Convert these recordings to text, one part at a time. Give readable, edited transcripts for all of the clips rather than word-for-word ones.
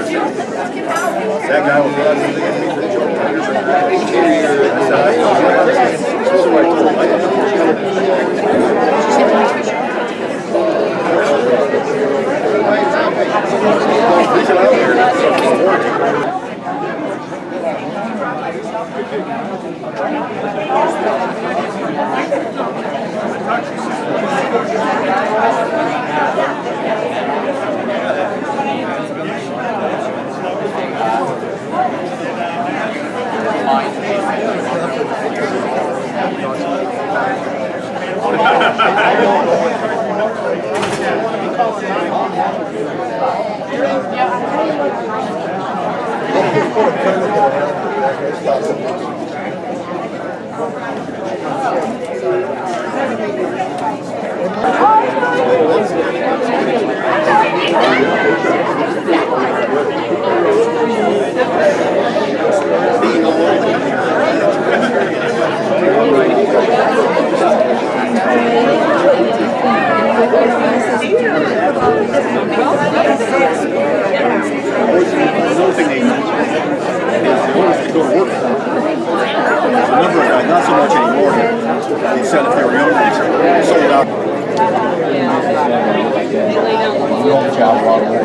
That guy was running me for the joke. Not so much anymore. They said if they were young, they sold out. We don't job a lot more.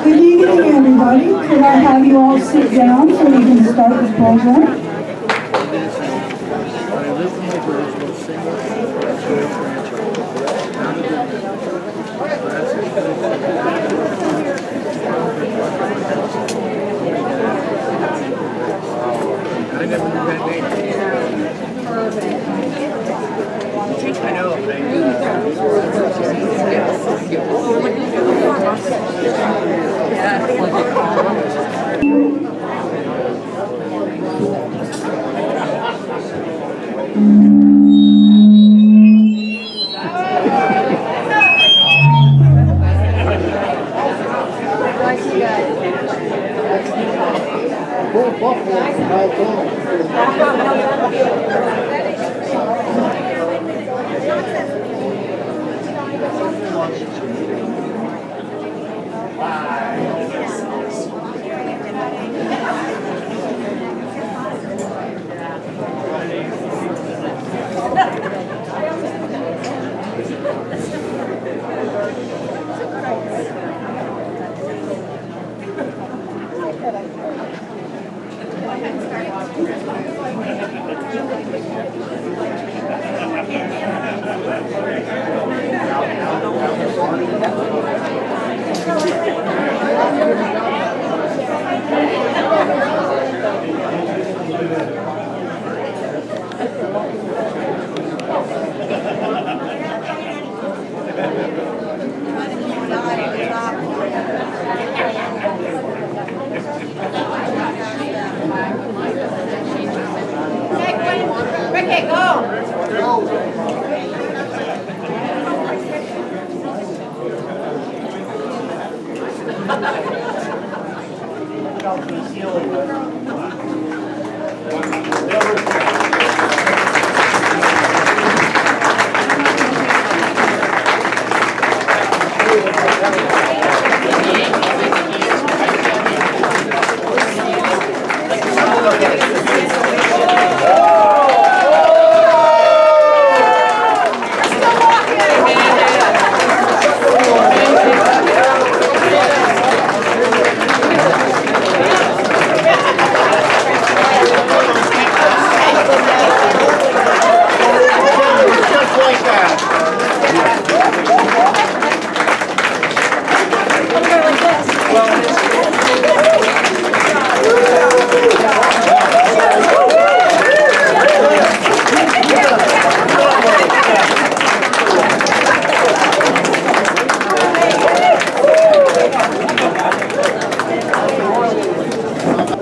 Good evening, everybody. Could I have you all sit down so we can start the program?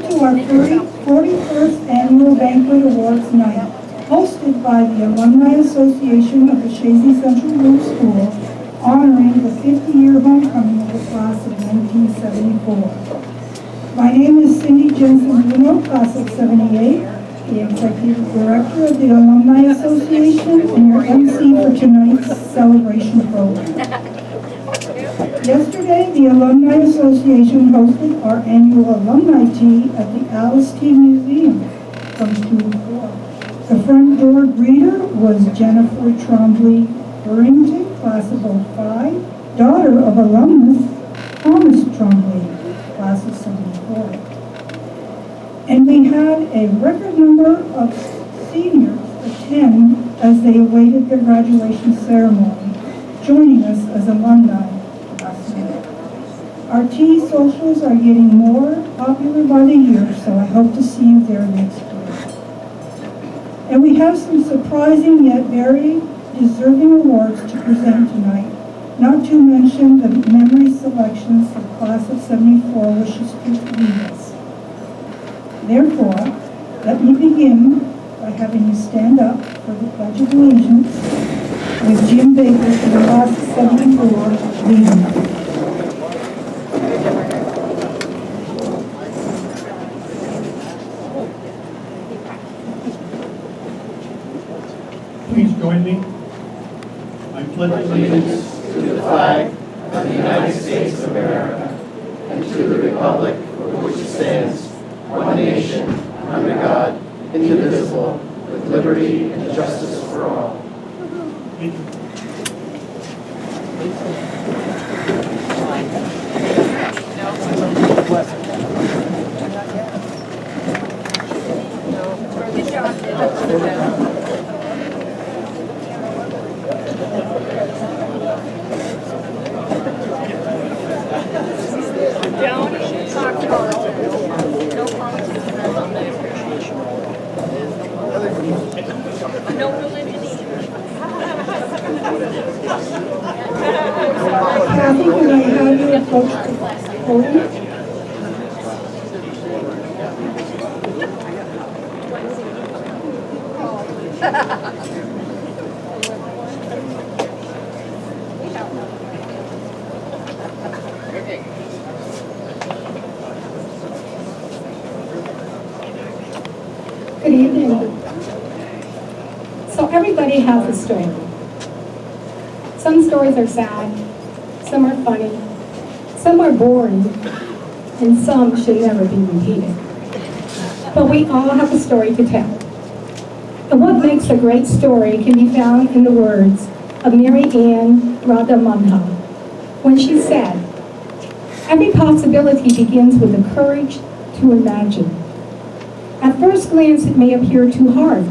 To our 41st Annual Banquet Awards Night, hosted by the Alumni Association of the Chazy Central Group School, honoring the 50-year homecoming of the class of 1974. My name is Cindy Jensen-Bruno, class of 78, the Executive Director of the Alumni Association and your MC for tonight's celebration program. Yesterday, the Alumni Association hosted our annual alumni tea at the Alice Tea Museum from 2 to 4. The front door greeter was Jennifer Trombley Burrington, class of 05, daughter of alumnus Thomas Trombley, class of 74. And we had a record number of seniors attend as they awaited their graduation ceremony, joining us as alumni. Our tea socials are getting more popular by the year, so I hope to see you there next year. And we have some surprising yet very deserving awards to present tonight, not to mention the memory selections the class of 74 wishes to lead us. Therefore, let me begin by having you stand up for the Pledge of Allegiance with Jim Baker for the class of 74 leading us. Please join me. I pledge allegiance to the flag of the United States of America and to the republic for which it stands, one nation, under God, indivisible, with liberty and justice for all. Thank you. Kathy, can I have you approach the podium? Good evening. So everybody has a story. Some stories are sad, some are funny, some are boring, and some should never be repeated. But we all have a story to tell. And what makes a great story can be found in the words of Mary Ann Radhamanha, when she said, "Every possibility begins with the courage to imagine. At first glance, it may appear too hard,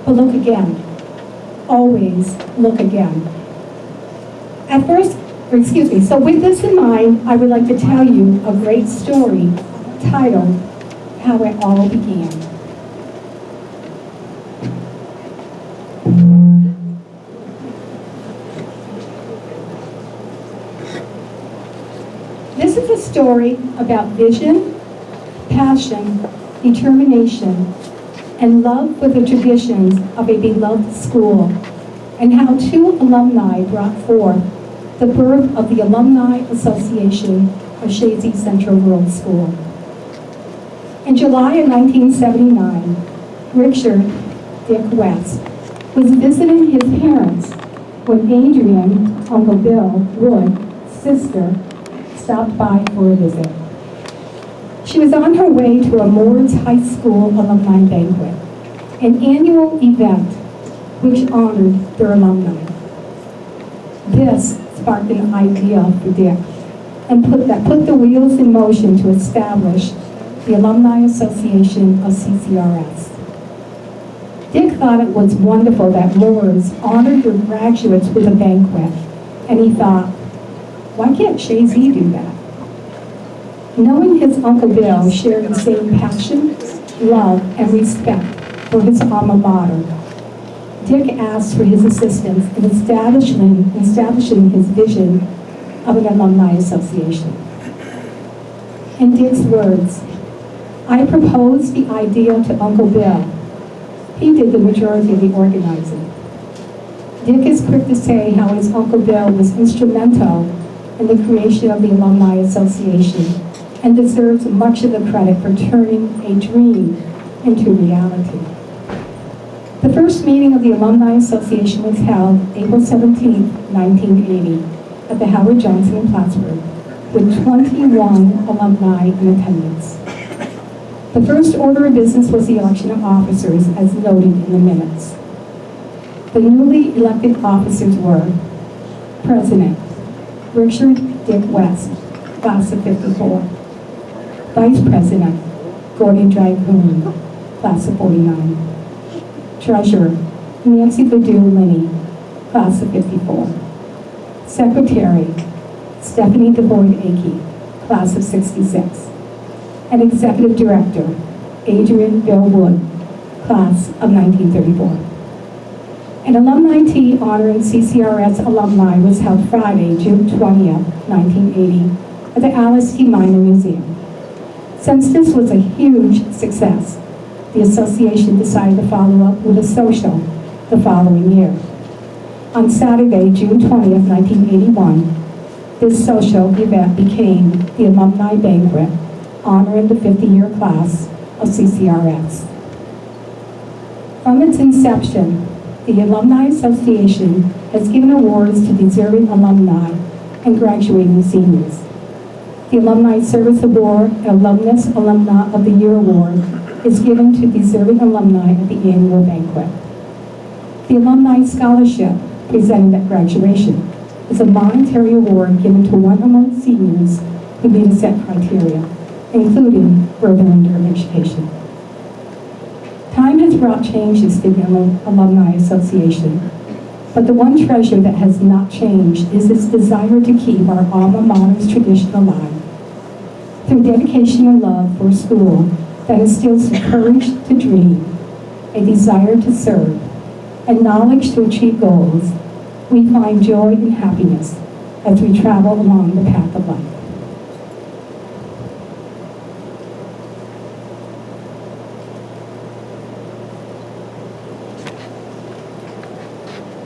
but look again. Always look again." So with this in mind, I would like to tell you a great story titled, How It All Began. This is a story about vision, passion, determination, and love for the traditions of a beloved school, and how two alumni brought forth the birth of the Alumni Association of Chazy Central Rural School. In July of 1979, Richard Dick West was visiting his parents when Adrian, Uncle Bill, Wood's sister, stopped by for a visit. She was on her way to a Moore's High School Alumni Banquet, an annual event which honored their alumni. This sparked an idea for Dick and put the wheels in motion to establish the Alumni Association of CCRS. Dick thought it was wonderful that Moore's honored their graduates with a banquet, and he thought, why can't Chazy do that? Knowing his Uncle Bill shared the same passion, love, and respect for his alma mater, Dick asked for his assistance in establishing his vision of an alumni association. In Dick's words, I proposed the idea to Uncle Bill. He did the majority of the organizing. Dick is quick to say how his Uncle Bill was instrumental in the creation of the Alumni Association and deserves much of the credit for turning a dream into reality. The first meeting of the Alumni Association was held April 17, 1980, at the Howard Johnson in Plattsburgh, with 21 alumni in attendance. The first order of business was the election of officers, as noted in the minutes. The newly elected officers were President Richard Dick West, class of 54. Vice President Gordon Dragoon, class of 49. Treasurer Nancy Badou Linney, class of 54. Secretary Stephanie DeBoyd Akey, class of 66. And Executive Director Adrian Bill Wood, class of 1934. An alumni tea honoring CCRS alumni was held Friday, June 20th, 1980, at the Alice T. Minor Museum. Since this was a huge success, the association decided to follow up with a social the following year. On Saturday, June 20th, 1981, this social event became the Alumni Banquet, honoring the 50-year class of CCRS. From its inception, the Alumni Association has given awards to deserving alumni and graduating seniors. The Alumni Service Award and Alumnus Alumna of the Year Award is given to deserving alumni at the annual banquet. The Alumni Scholarship, presented at graduation, is a monetary award given to one or more seniors who meet a set criteria, including further education. Time has brought changes to the Alumni Association, but the one treasure that has not changed is its desire to keep our alma mater's tradition alive. Through dedication and love for a school that instills the courage to dream, a desire to serve, and knowledge to achieve goals, we find joy and happiness as we travel along the path of life.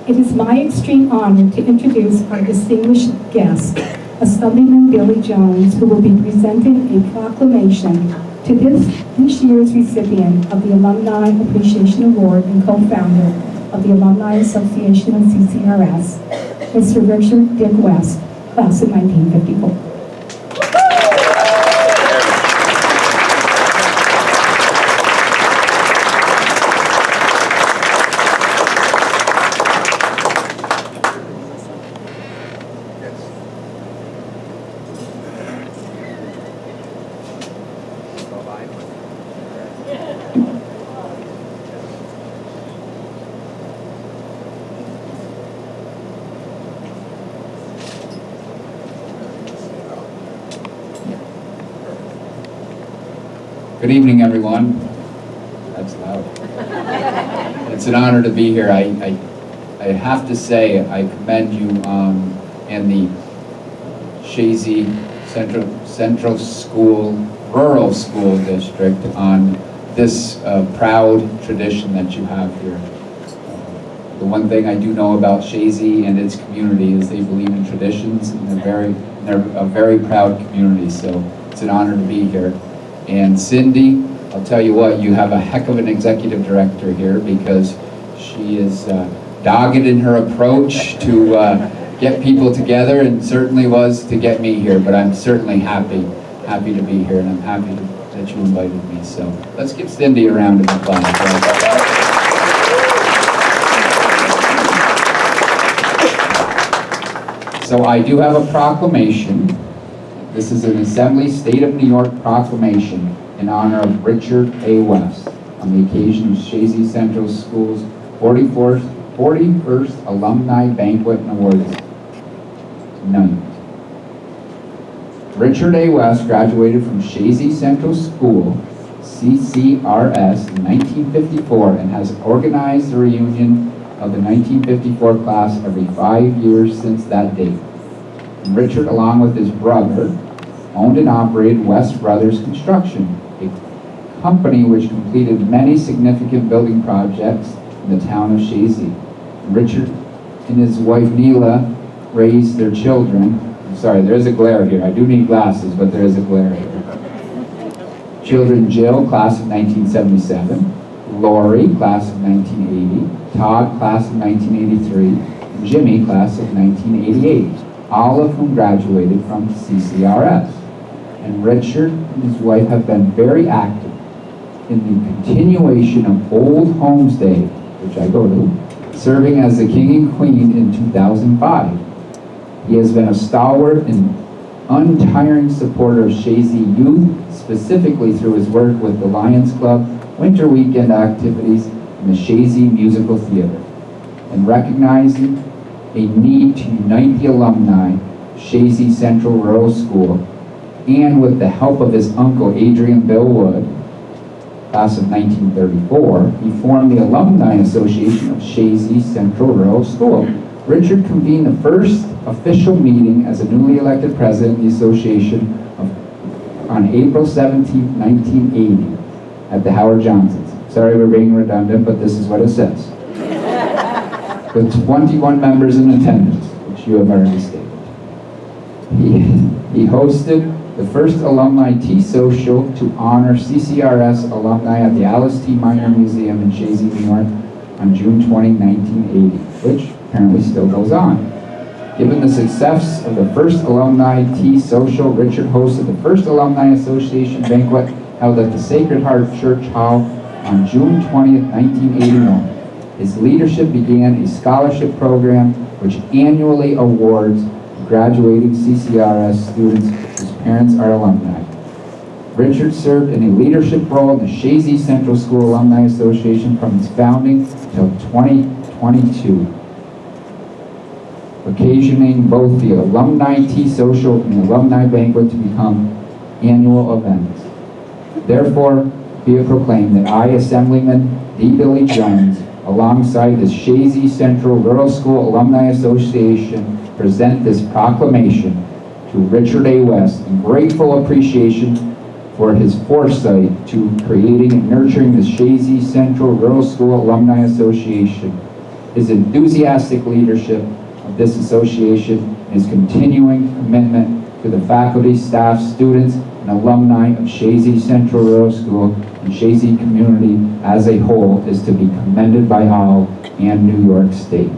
It is my extreme honor to introduce our distinguished guest, Assemblyman Billy Jones, who will be presenting a proclamation to this year's recipient of the Alumni Appreciation Award and co-founder of the Alumni Association of CCRS, Mr. Richard Dick West, class of 1954. Good evening, everyone. That's loud. It's an honor to be here. I have to say, I commend you and the Chazy Central School, Rural School District on this proud tradition that you have here. The one thing I do know about Chazy and its community is they believe in traditions, and they're very, and they're a very proud community, so it's an honor to be here. And Cindy, I'll tell you what, you have a heck of an executive director here, because she is dogged in her approach to get people together, and certainly was to get me here, but I'm certainly happy to be here, and I'm happy that you invited me. So let's give Cindy a round of applause. So I do have a proclamation. This is an Assembly State of New York proclamation in honor of Richard A. West on the occasion of Chazy Central School's 41st Alumni Banquet and Awards night. Richard A. West graduated from Chazy Central School, CCRS, in 1954 and has organized the reunion of the 1954 class every 5 years since that date. And Richard, along with his brother, owned and operated West Brothers Construction, a company which completed many significant building projects in the town of Chazy. Richard and his wife Neela raised their children. I'm sorry, there is a glare here. I do need glasses, but there is a glare here. Children Jill, class of 1977, Lori, class of 1980, Todd, class of 1983, and Jimmy, class of 1988, all of whom graduated from CCRS. And Richard and his wife have been very active in the continuation of Old Homes Day, which I go to, serving as the King and Queen in 2005. He has been a stalwart and untiring supporter of Chazy youth, specifically through his work with the Lions Club, winter weekend activities, and the Chazy Musical Theater, and recognizing a need to unite the alumni of Chazy Central Rural School, and with the help of his uncle Adrian Bill Wood, class of 1934, he formed the Alumni Association of Chazy Central Rural School. Richard convened the first official meeting as a newly elected president of the association on April 17, 1980 at the Howard Johnson's. Sorry we're being redundant, but this is what it says. With 21 members in attendance, which you have already stated. He hosted the first alumni tea social to honor CCRS alumni at the Alice T. Minor Museum in Chazy, New York on June 20, 1980, which apparently still goes on. Given the success of the first alumni tea social, Richard hosted the first Alumni Association banquet held at the Sacred Heart Church Hall on June 20th, 1981. His leadership began a scholarship program which annually awards graduating CCRS students whose parents are alumni. Richard served in a leadership role in the Chazy Central School Alumni Association from its founding until 2022, occasioning both the Alumni Tea Social and the Alumni Banquet to become annual events. Therefore, be it proclaimed that I, Assemblyman D. Billy Jones, alongside the Chazy Central Rural School Alumni Association, present this proclamation to Richard A. West in grateful appreciation for his foresight to creating and nurturing the Chazy Central Rural School Alumni Association, his enthusiastic leadership of this association, and his continuing commitment to the faculty, staff, students, and alumni of Chazy Central Rural School and Chazy community as a whole is to be commended by all and New York State.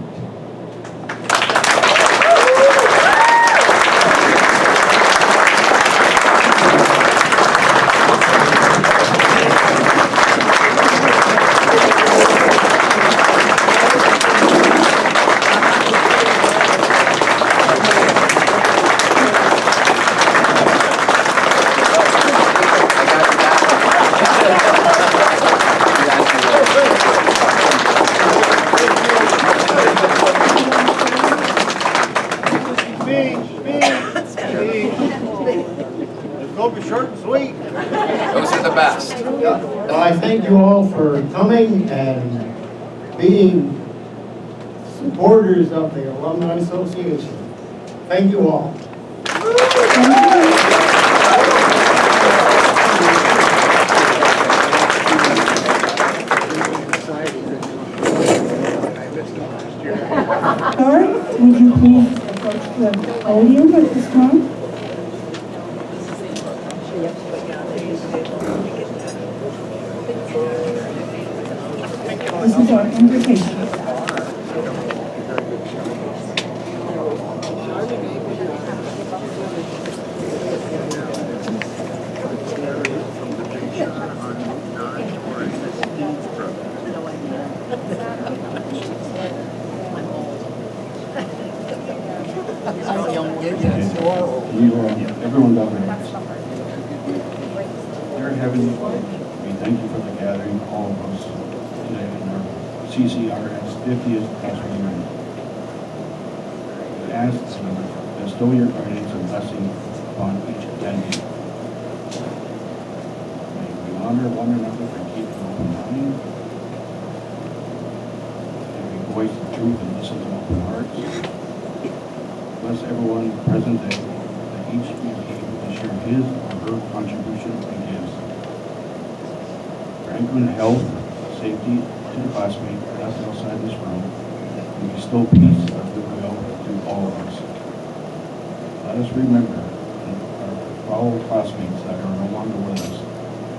Short and sweet. Those are the best. Well, I thank you all for coming and being supporters of the Alumni Association. Thank you all. Sorry, would you please approach the podium at this time? you, everyone down there. Dear Heavenly Father, we thank you for the gathering, all of us, today in our CCRS 50th class reunion. We ask that you bestow your guidance and blessing upon each attendee. May we honor one another for keeping open mind. May we voice the truth and listen to open hearts. Bless everyone present that each may be able to share his or her contribution and gifts. Grant good health, safety to the classmates left outside this room, and bestow peace and goodwill to all of us. Let us remember our fellow classmates that are no longer with us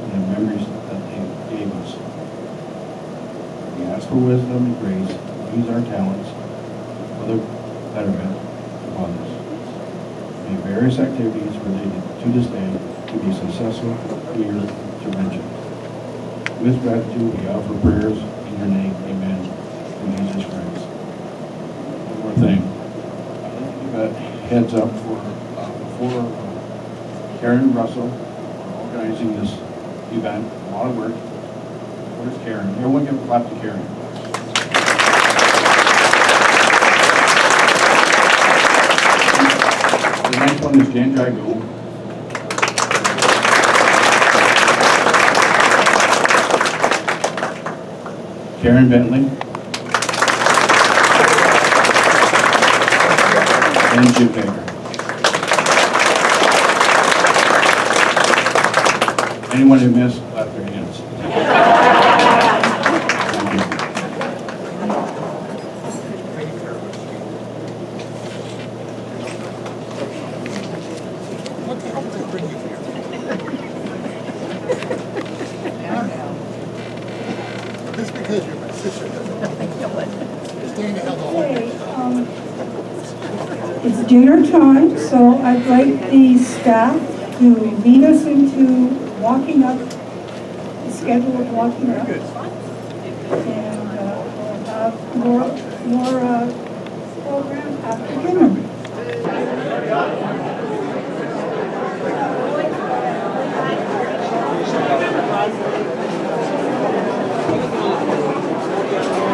and the memories that they gave us. We ask for wisdom and grace to use our talents for the betterment of others. May various activities related to this day to be successful, clear, to mention. With gratitude, we offer prayers in your name. Amen. In Jesus Christ. One more thing. You got heads up for before Karen Russell are organizing this event. A lot of work. Where's Karen? Everyone give a clap to Karen. The next one is Jan Drago. Karen Bentley. And Jim Baker. Anyone who missed, clap their hands. Thank you. Just because you're my sister doesn't mean Okay, it's dinner time, so I'd like the staff to lead us into walking up, the schedule of walking up. And we'll have more program after dinner.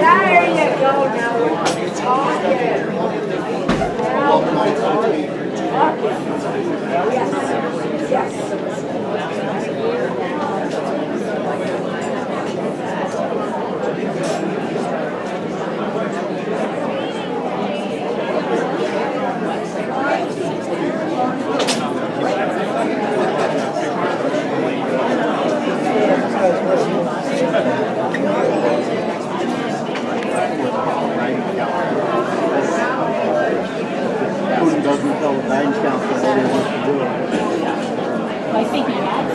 There you go now. Yes. Who doesn't tell the guidance counselor what he wants to do? I think he had to.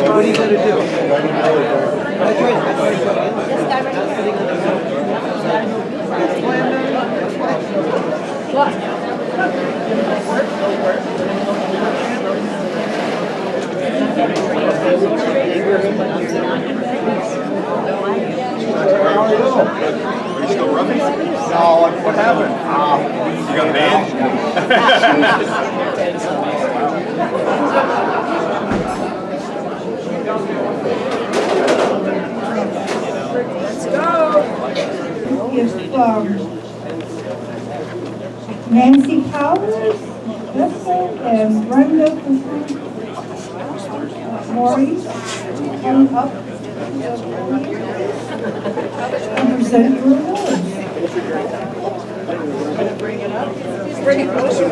What are you going to do? Are you still rubbing? No, what happened? You got banned? Let's go. If Nancy Powers, Melissa, and Brenda Maury come up and present your awards. Bring it closer.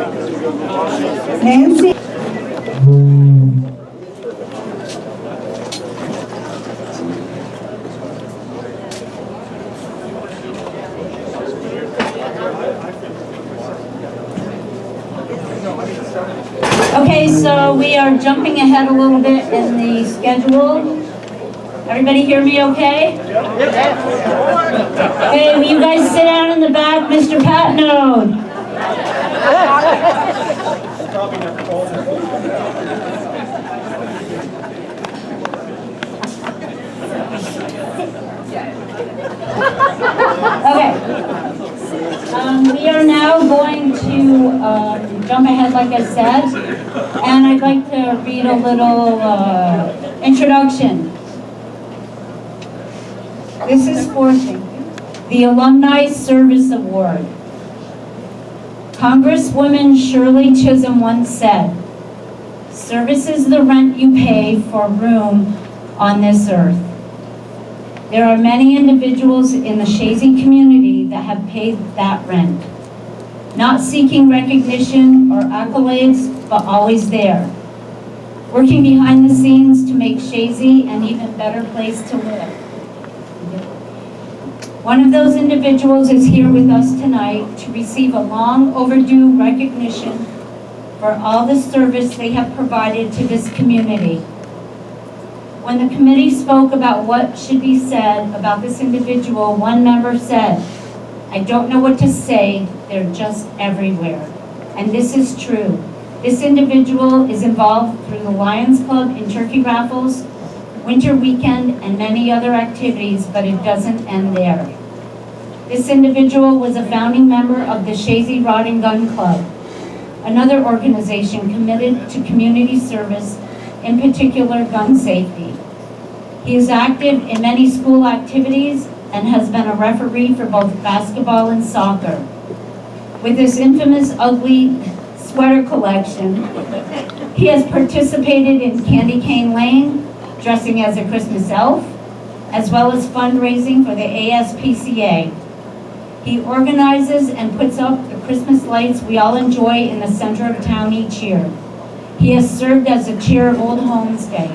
Nancy. Okay, so we are jumping ahead a little bit in the schedule. Everybody hear me okay? Okay, will you guys sit down in the back, Mr. Patnode? Okay. We are now going to jump ahead, like I said, and I'd like to read a little introduction. This is for the Alumni Service Award. Congresswoman Shirley Chisholm once said, "Service is the rent you pay for room on this earth." There are many individuals in the Chazy community that have paid that rent, not seeking recognition or accolades, but always there, working behind the scenes to make Chazy an even better place to live. One of those individuals is here with us tonight to receive a long overdue recognition for all the service they have provided to this community. When the committee spoke about what should be said about this individual, one member said, "I don't know what to say, they're just everywhere." And this is true. This individual is involved through the Lions Club in turkey raffles, winter weekend, and many other activities, but it doesn't end there. This individual was a founding member of the Chazy Rod and Gun Club, another organization committed to community service, in particular gun safety. He is active in many school activities and has been a referee for both basketball and soccer. With his infamous ugly sweater collection, he has participated in Candy Cane Lane, dressing as a Christmas elf, as well as fundraising for the ASPCA. He organizes and puts up the Christmas lights we all enjoy in the center of town each year. He has served as the chair of Old Homes Day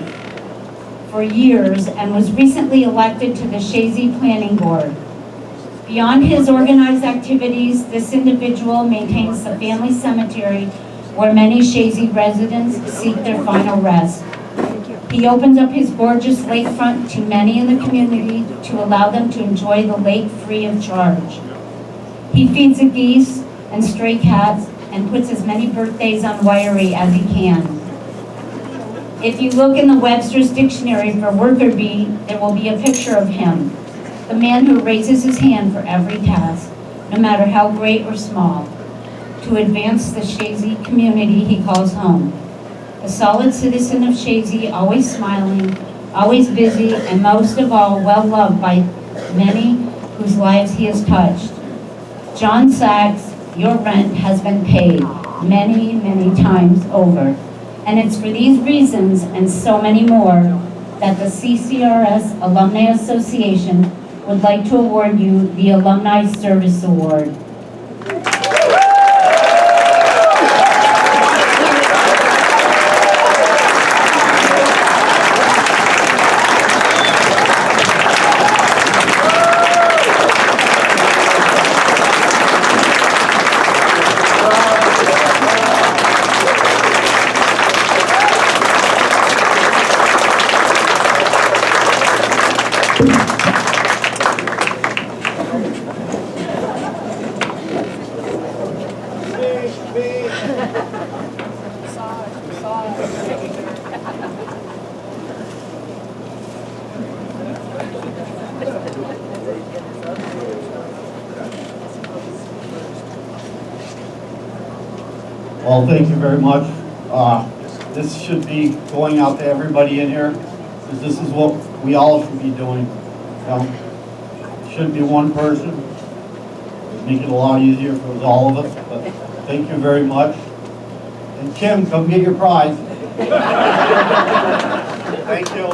for years and was recently elected to the Chazy Planning Board. Beyond his organized activities, this individual maintains the family cemetery where many Chazy residents seek their final rest. He opens up his gorgeous lakefront to many in the community to allow them to enjoy the lake free of charge. He feeds the geese and stray cats and puts as many birthdays on wiry as he can. If you look in the Webster's Dictionary for worker bee, there will be a picture of him, the man who raises his hand for every task, no matter how great or small, to advance the Chazy community he calls home. A solid citizen of Chazy, always smiling, always busy, and most of all, well-loved by many whose lives he has touched. John Sachs, your rent has been paid many, many times over. And it's for these reasons and so many more that the CCRS Alumni Association would like to award you the Alumni Service Award. Well, thank you very much. This should be going out to everybody in here, because this is what we all should be doing. It shouldn't be one person. It'd make it a lot easier if it was all of us, but thank you very much. And Kim, come get your prize. Thank you.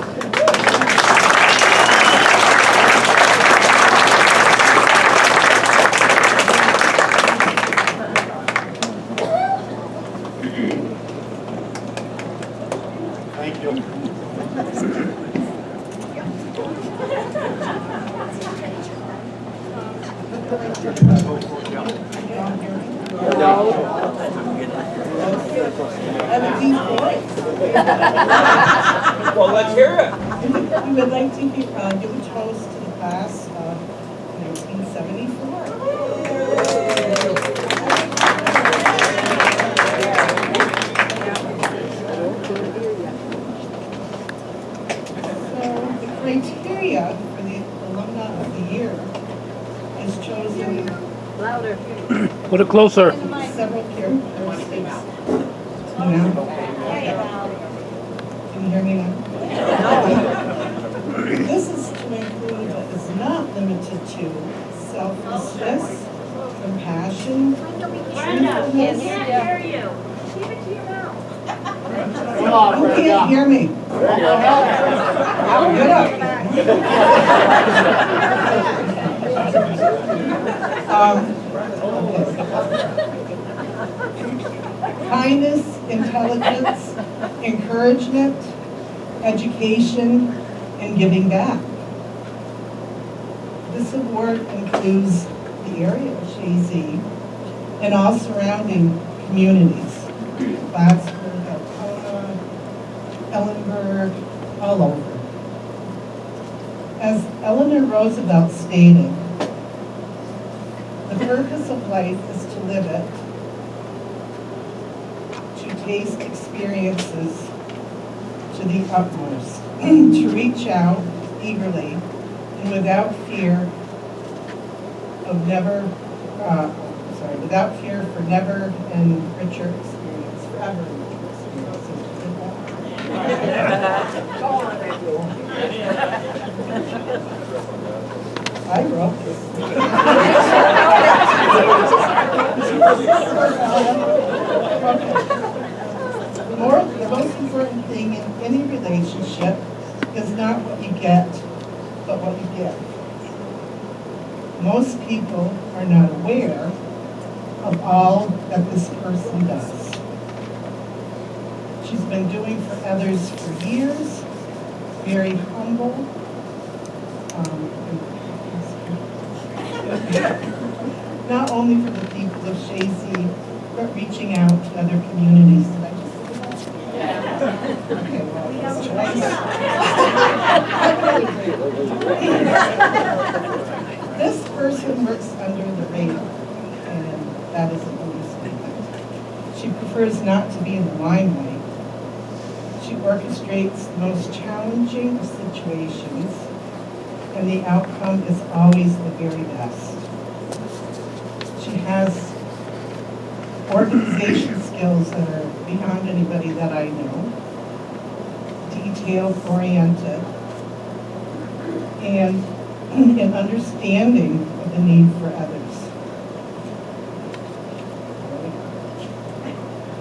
Thank you. Well, let's hear it. We would like to give a toast to the class of 1974. So the criteria for the Alumni year has chosen Louder. Put it closer. several characteristics. Can you hear me now? This is to include, but is not limited to, selflessness, compassion, truthfulness. hear you. Keep it to your mouth. Who can't hear me? Get up. Kindness, intelligence, encouragement, education, and giving back. This award includes the area of Chazy and all surrounding communities. Plattsburgh, Alcona, Ellenburg, all over. As Eleanor Roosevelt stated, the purpose of life is to live it, to taste experiences to the utmost, to reach out eagerly and without fear for never and richer experience, forever and richer experiences. I wrote this. The most important thing in any relationship is not what you get, but what you give. Most people are not aware of all that this person does. She's been doing for others for years, very humble, not only for the people of Chazy, but reaching out to other communities. Did I just say that? Okay, well, that's choice. This person works under the radar, and that is an understatement. She prefers not to be in the limelight. She orchestrates the most challenging of situations, and the outcome is always the very best. She has organization skills that are beyond anybody that I know, detail-oriented, and an understanding of the need for others.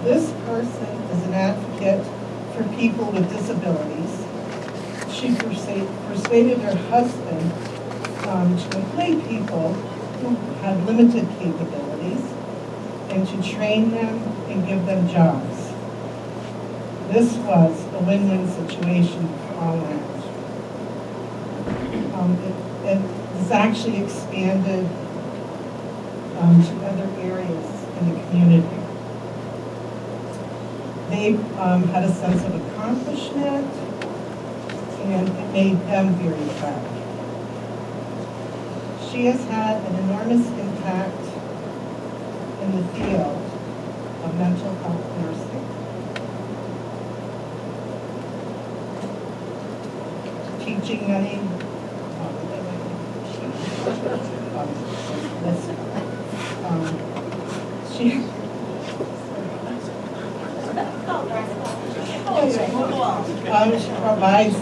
This person is an advocate for people with disabilities. She persuaded her husband to employ people who had limited capabilities and to train them and give them jobs. This was a win-win situation for all around. It has actually expanded to other areas in the community. They had a sense of accomplishment, and it made them very proud. She has had an enormous impact in the field of mental health nursing. Teaching many, she provides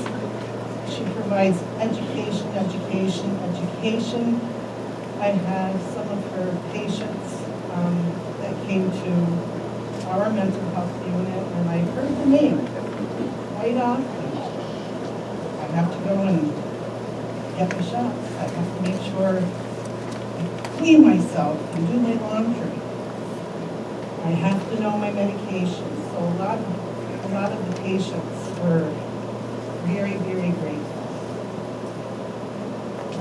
education. I had some of her patients that came to our mental health unit, and I heard the name quite often. I have to go and get my shots. I have to make sure I clean myself and do my laundry. I have to know my medications. So a lot of the patients were very, very grateful.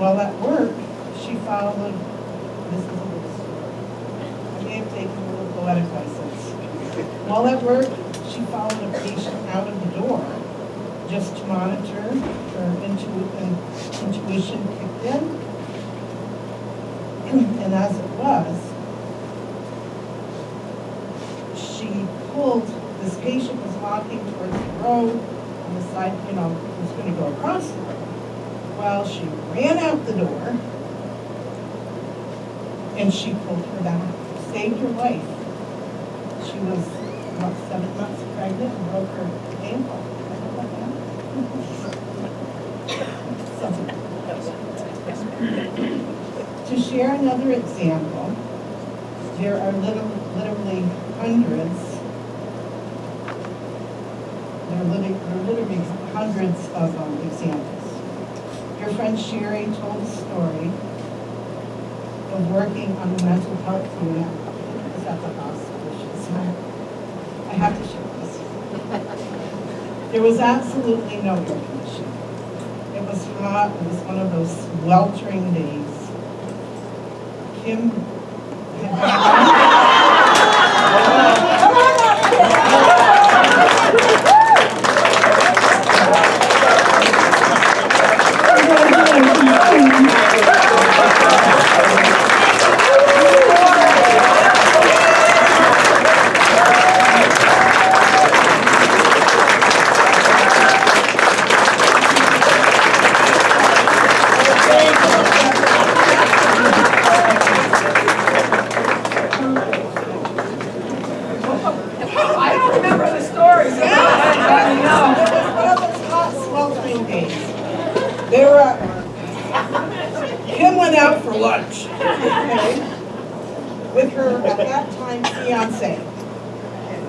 While at work, she followed, this is a little story. I may have taken a little poetic license. While at work, she followed a patient out of the door just to monitor her intuition kicked in. And as it was, she pulled, this patient was walking towards the road on the side, was going to go across the road. Well, she ran out the door and she pulled her back, saved her life. She was about 7 months pregnant and broke her ankle. To share another example, there are literally hundreds. There are literally hundreds of examples. Your friend Sherry told a story of working on the mental health unit. It was at the hospital. She said, I have to share this. There was absolutely no air conditioning. It was hot. It was one of those sweltering days. Kim Kim went out for lunch with her, at that time, fiance.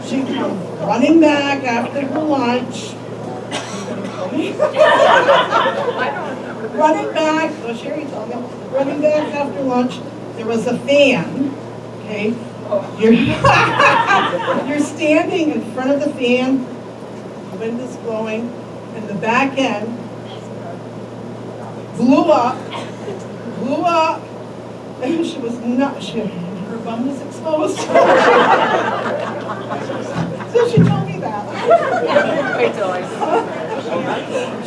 She comes running back after her lunch. Running back, oh, Sherry told me, running back after lunch, there was a fan, okay? You're standing in front of the fan, the wind is blowing, and the back end blew up, and she was not, her bum was exposed. So she told me that.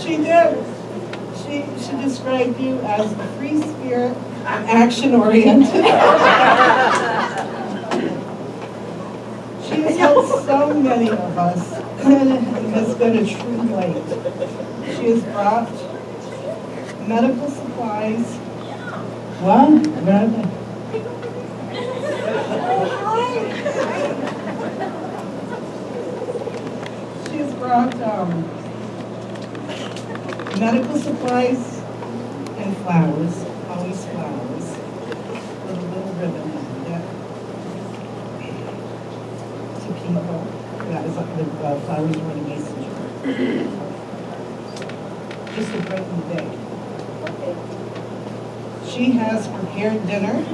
She did. She described you as a free spirit and action-oriented. She has helped so many of us and has been a true light. She has brought medical supplies. What? Where are they? She has brought medical supplies and flowers, always flowers, with a little ribbon around it, to people. That is the flowers were a messenger. Just to brighten the day. She has prepared dinners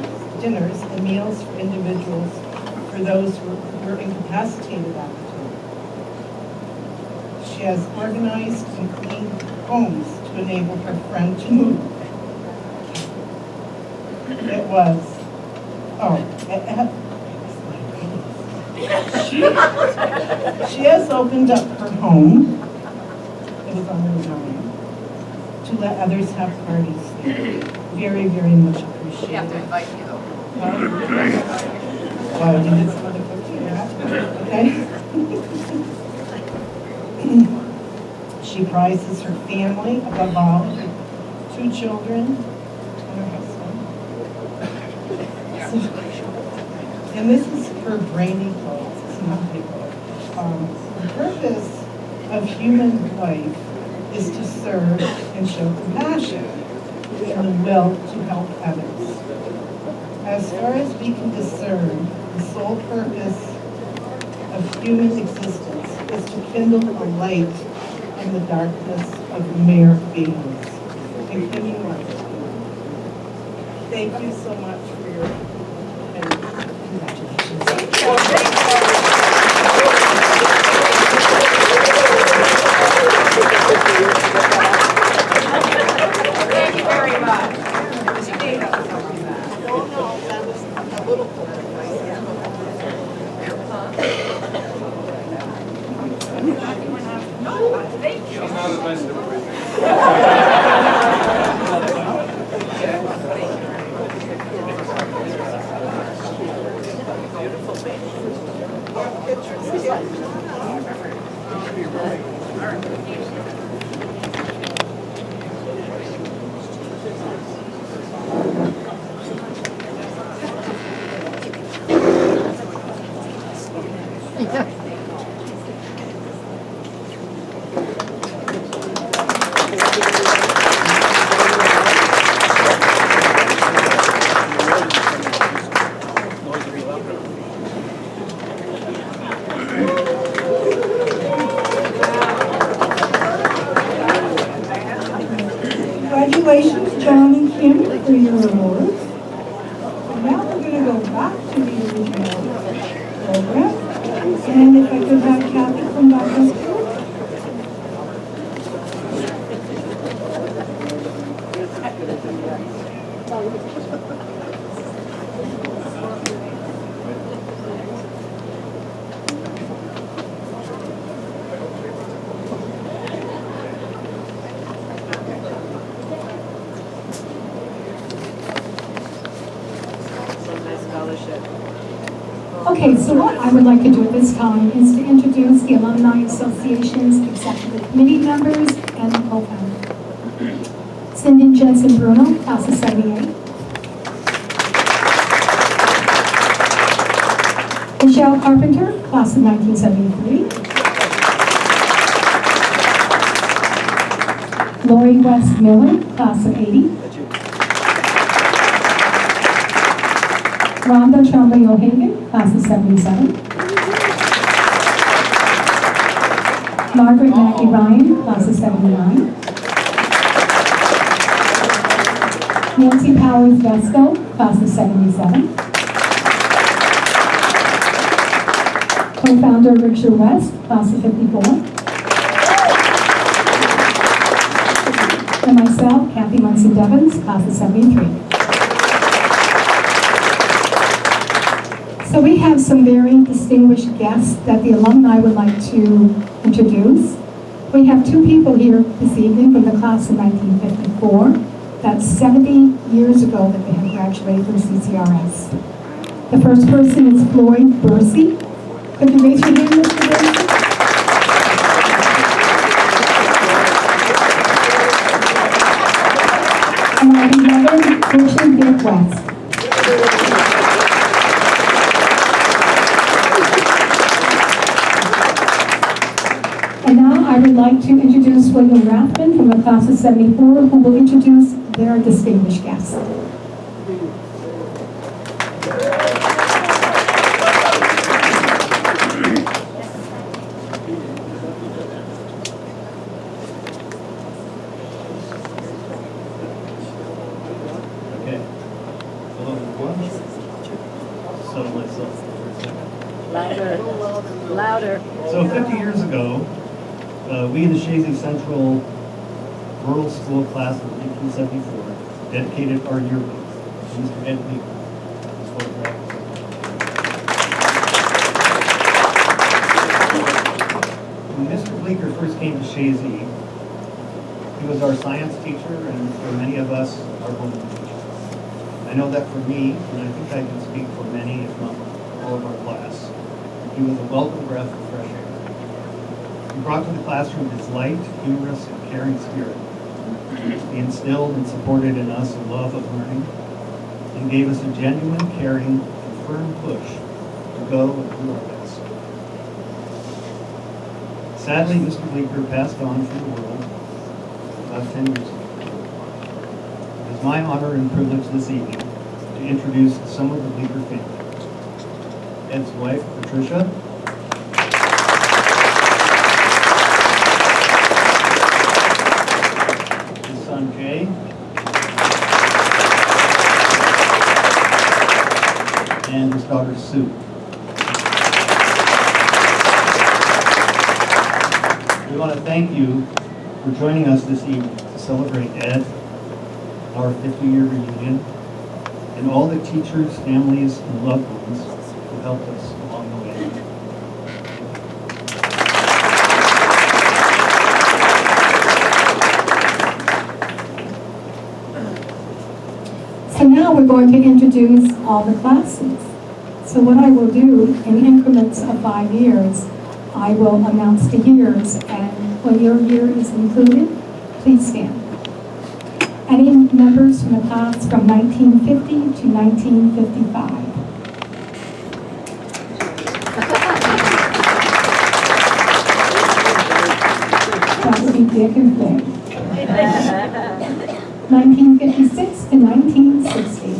and meals for individuals, for those who were incapacitated at the time. She has organized and cleaned homes to enable her friend to move. It was, she has opened up her home. It was on her design, to let others have parties there. Very, very much appreciated. We have to invite you though. Well, you did some other cooking, yeah? Okay. She prizes her family above all, her 2 children and her husband. And this is her brainy clothes. It's not big clothes. The purpose of human life is to serve and show compassion and the will to help others. As far as we can discern, the sole purpose of human existence is to kindle a light in the darkness of mere beings. And Kim, you are. Thank you so much for your congratulations. Thank you very much. Beautiful baby. for your awards. Now we're going to go back to the original program. And if I could have Kathy come back up here. Okay, so what I would like to do at this time is to introduce the Alumni Association's executive committee members and the co-founder. Cindy Jensen Bruno, class of 78. Michelle Carpenter, class of 1973. Lori West Miller, class of 80. Rhonda Trombley O'Hagan, class of 77. Margaret Maggie Ryan, class of 79. Nancy Powers Vesco, class of 77. Co-founder Richard West, class of 54. And myself, Kathy Munson Devens, class of 73. So we have some very distinguished guests that the alumni would like to introduce. We have two people here this evening from the class of 1954. That's 70 years ago that they have graduated from CCRS. The first person is Floyd Bursey. Could you raise your hand, Mr. Bursey? And my beloved Christian Dick West. And now I would like to introduce William Rathman from the class of 74, who will introduce their distinguished guests. Okay. Hello, everyone. Settle myself for a second. Louder. So 50 years ago, we, the Chazy Central Rural School class of 1974, dedicated our yearbook to Mr. Ed Bleeker. His photograph. When Mr. Bleeker first came to Chazy, he was our science teacher, and for many of us, our home teacher. I know that for me, and I think I can speak for many, if not all of our class, he was a welcome breath of fresh air. He brought to the classroom his light, humorous, and caring spirit. He instilled and supported in us a love of learning and gave us a genuine, caring, and firm push to go and do our best. Sadly, Mr. Bleeker passed on from the world about 10 years ago. It is my honor and privilege this evening to introduce some of the Bleeker family. Ed's wife, Patricia. His son, Jay. And his daughter, Sue. We want to thank you for joining us this evening to celebrate Ed, our 50-year reunion, and all the teachers, families, and loved ones who helped us along the way. So now we're going to introduce all the classes. So what I will do in increments of 5 years, I will announce the years, and when your year is included, please stand. Any members from the class from 1950 to 1955? That would be Dick and Flynn. 1956 to 1960.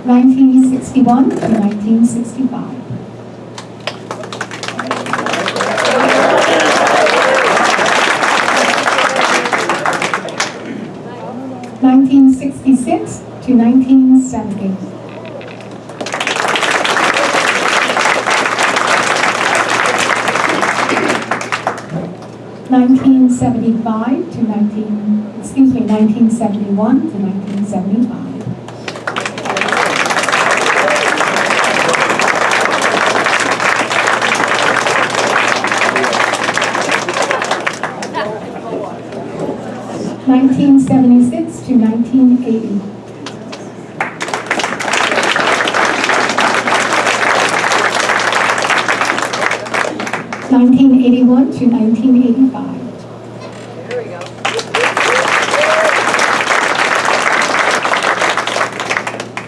1961 to 1965. to 1970. 1971 to 1975. 1976 to 1980. 1981 to 1985. There we go.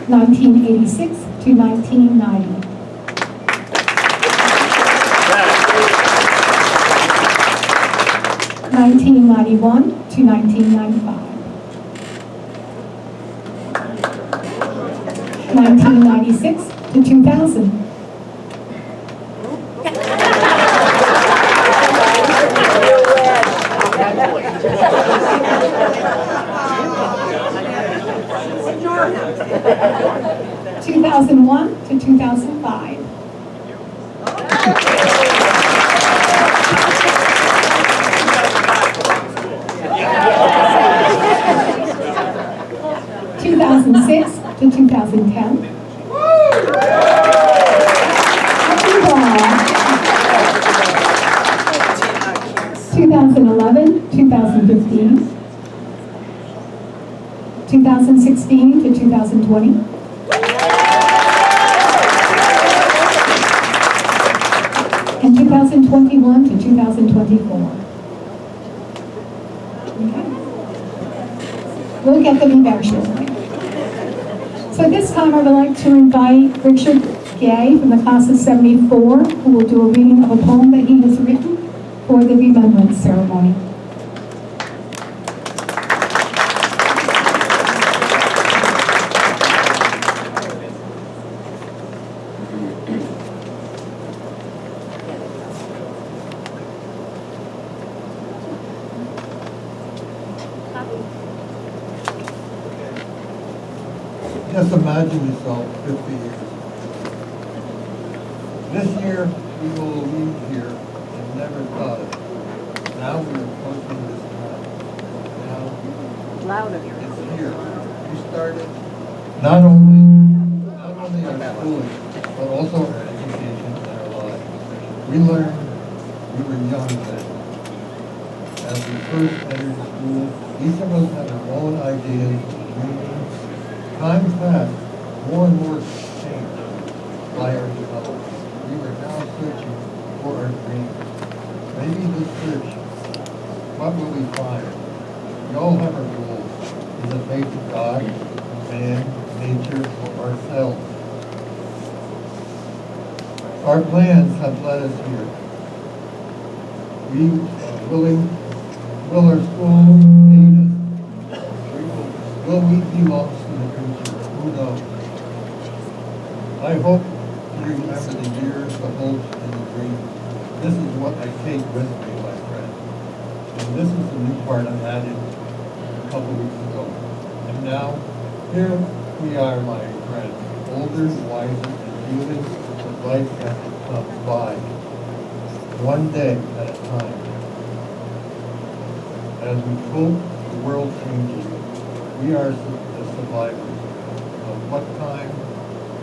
1986 to 1990. 1991 to 1995. 1996 to 2000. 2001 to 2005. 2006 to 2010. 2011, 2015. 2016 to 2020. 2021 to 2024. Okay. We'll get them eventually. So this time I would like to invite Richard Gay from the class of 74, who will do a reading of a poem that he has written for the remembrance ceremony. Just imagine yourself 50 years. This year, we will leave here and never thought it. Now we are approaching this time. Now Louder. it's here. We started not only our schooling, but also our education and our lives. We learned we were young then. As we first entered school, each of us had our own ideas and dreams. Time passed, more and more changed by our development. We were now searching for our dreams. Maybe this search, what will we find? We all have our goals. Is it faith in God, man, nature, or ourselves? Our plans have led us here. Will our school aid us? Will we be lost in the future? Who knows? I hope you remember the years, the hopes, and the dreams. This is what I take with me, my friend. And this is the new part I added a couple weeks ago. And now, here we are, my friends, older, wiser, and feeling that life has to come by, one day at a time. As we hope the world changes, we are the survivors of what time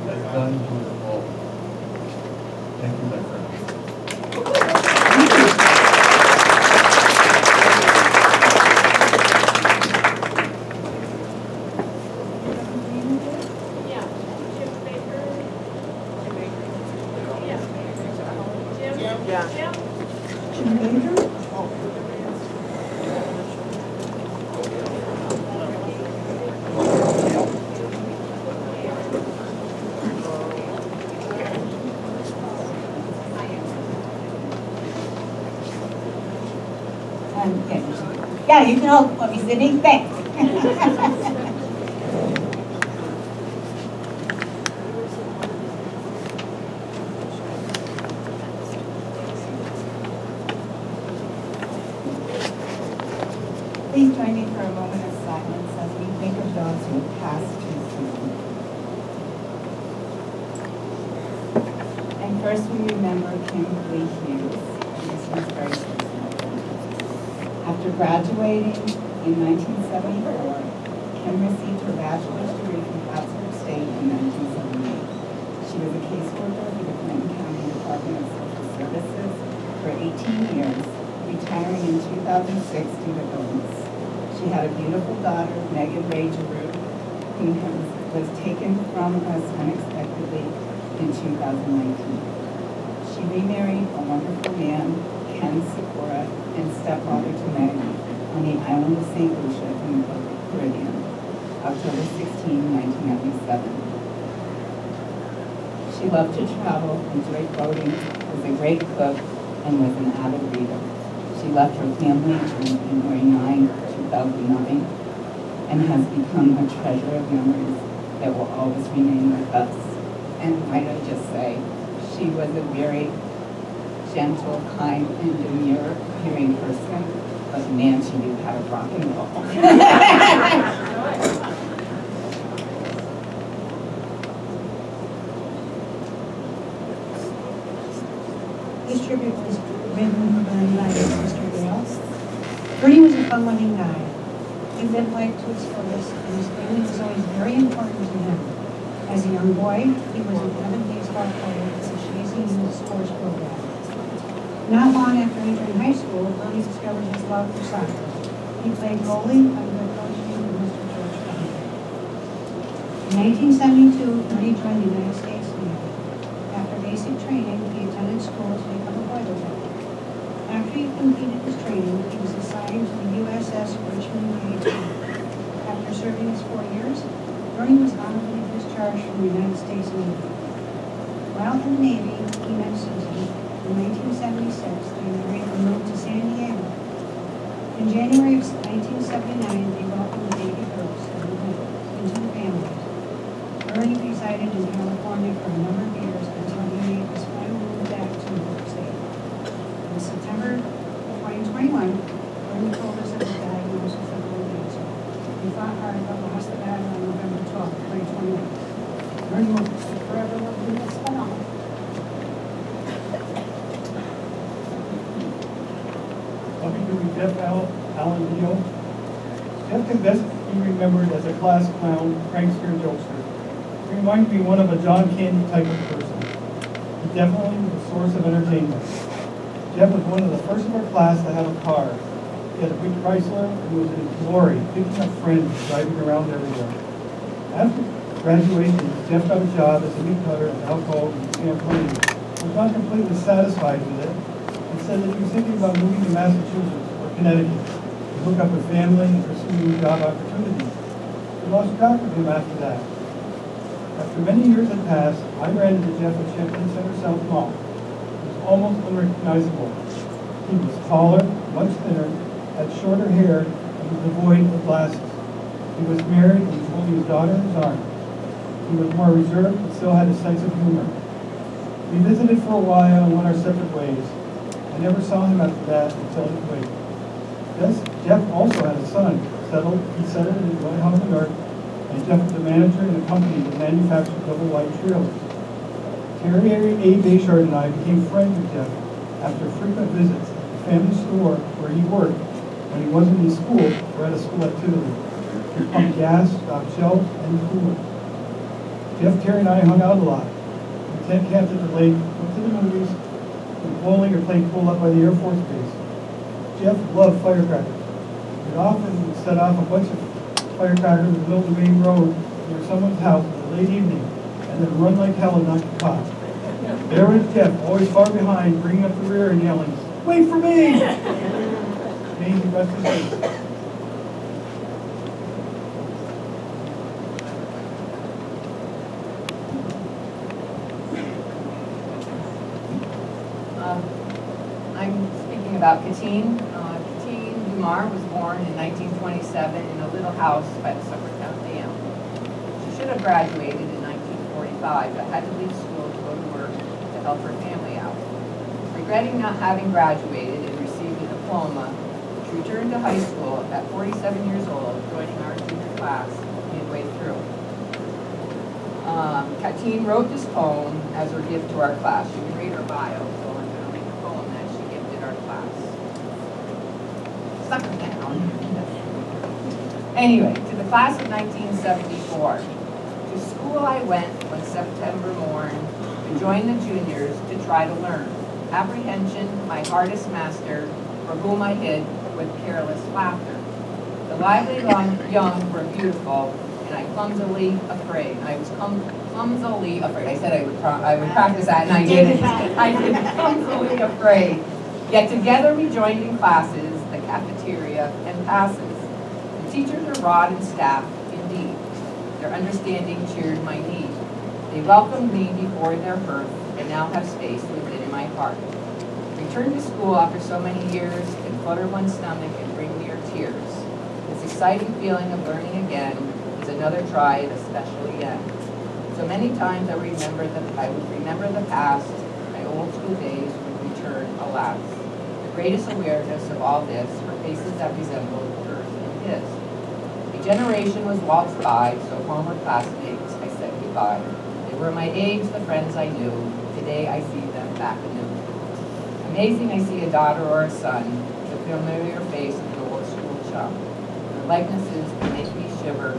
has done to us all. Thank you, my friend. Jim Baker? Okay. Yeah, you can all put me sitting. Thanks. Please join me for a moment of silence as we think of those who passed too soon. And first we remember Kimberly Hughes. This was very personal. After graduating in 1974, Kim received her bachelor's degree from Plattsburgh State in 1978. She was a caseworker for the Clinton County Department of Social Services for 18 years, retiring in 2006 due to illness. She had a beautiful daughter, Megan Ray Giroux, who was taken from us unexpectedly in 2019. She remarried a wonderful man, Ken Sikora, and stepfather to Megan on the island of St. Lucia in the Caribbean, October 16, 1997. She loved to travel, enjoyed boating, was a great cook, and was an avid reader. She left her family on January 9, 2009, and has become a treasure of memories that will always remain with us. And might I just say, she was a very gentle, kind, and demure hearing person, but man, she knew how to rock and roll. This tribute was written by Mr. Dale. Bernie was a fun-loving guy. He lived life to its fullest, and his family was always very important to him. As a young boy, he was an avid baseball player in the Chazy youth sports program. Not long after entering high school, Bernie discovered his love for soccer. He played goalie under the coaching of Mr. George Brown. In 1972, Bernie joined the United States Navy. After basic training, he attended school to become a boiler tech. After he completed his training, he was assigned to the USS Richmond Navy. After serving his 4 years, Bernie was honorably discharged from the United States Navy. While in the Navy, he met Susan. In 1976, they married and moved to San Diego. In January of 1979, they welcomed the baby girls into the family. Bernie resided in California for a number of years until he made his final move back to New York State. In September 2021, Bernie told us of his diagnosis of lung cancer. He fought hard but lost the battle on November 12, 2021. Bernie will forever live in this phenomenon. I'll be doing Jeff Allen Neal. Jeff can best be remembered as a class clown, prankster, and jokester. He reminds me one of a John Candy type of person. He definitely was a source of entertainment. Jeff was one of the first of our class to have a car. He had a big Chrysler and was in his glory, picking up friends, driving around everywhere. After graduation, Jeff got a job as a meat cutter and alcohol and Champlain. Was not completely satisfied with it, and said that he was thinking about moving to Massachusetts or Connecticut to hook up a family and pursue new job opportunities. We lost track of him after that. After many years had passed, I ran into Jeff at Champlain Center South Mall. He was almost unrecognizable. He was taller, much thinner, had shorter hair, and was devoid of glasses. He was married and was holding his daughter in his arms. He was more reserved, but still had a sense of humor. We visited for a while and went our separate ways. I never saw him after that until his wake. Jeff also had a son. He settled in White House, New York, and Jeff was a manager in a company that manufactured double wide trailers. Terry A. Bayshard and I became friends with Jeff after frequent visits at the family store where he worked when he wasn't in school or at a school activity. He pumped gas, stocked shelves, and coolers. Jeff, Terry, and I hung out a lot. We tent camped at the lake, went to the movies, went bowling, or played pool up by the Air Force Base. Jeff loved firecrackers. We'd often set off a bunch of firecrackers in the middle of the main road near someone's house in the late evening, and then run like hell and not get caught. There was Jeff, always far behind, bringing up the rear and yelling, "Wait for me!" May he rest his peace. I'm speaking about Katine. Katine Dumar was born in 1927 in a little house by the Suffolk Dam. She should have graduated in 1945, but had to leave school to go to work to help her family out. Regretting not having graduated and received a diploma, she returned to high school at 47 years old, joining our junior class midway through. Katine wrote this poem as her gift to our class. You can read her bio, so I'm going to read the poem that she gifted our class. Suck it down. Anyway, to the class of 1974. To school I went one September morn to join the juniors to try to learn. Apprehension, my hardest master, for whom I hid with careless laughter. The lively young were beautiful, and I clumsily afraid. I was clumsily afraid. I said I would practice that, and I didn't. I did clumsily afraid. Yet together we joined in classes, the cafeteria, and passes. The teachers are rod and staff, indeed. Their understanding cheered my need. They welcomed me before their birth, and now have space within my heart. Return to school after so many years can flutter one's stomach and bring near tears. This exciting feeling of learning again is another try at a special end. So many times I would remember the past, my old school days would return, alas. The greatest awareness of all this were faces that resembled hers and his. A generation was waltzed by, so former classmates I said goodbye. They were my age, the friends I knew. Today I see them back anew. Amazing I see a daughter or a son, the familiar face of an old school chum. Their likenesses can make me shiver.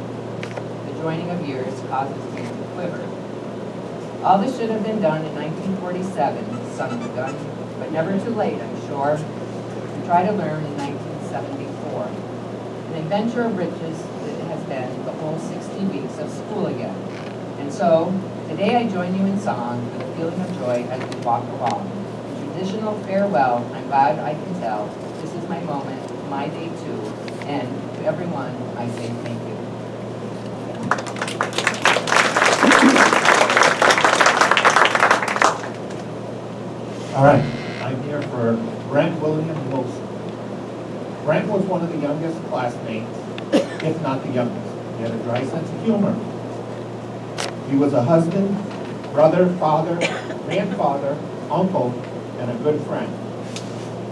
The joining of years causes me to quiver. All this should have been done in 1947, son of a gun, but never too late, I'm sure, to try to learn in 1974. An adventure of riches it has been the whole 60 weeks of school again. And so, today I join you in song with a feeling of joy as we walk along. Traditional farewell, I'm glad I can tell. This is my moment, my day too, and to everyone I say thank you. All right, I'm here for Brent William Wilson. Brent was one of the youngest classmates, if not the youngest. He had a dry sense of humor. He was a husband, brother, father, grandfather, uncle, and a good friend.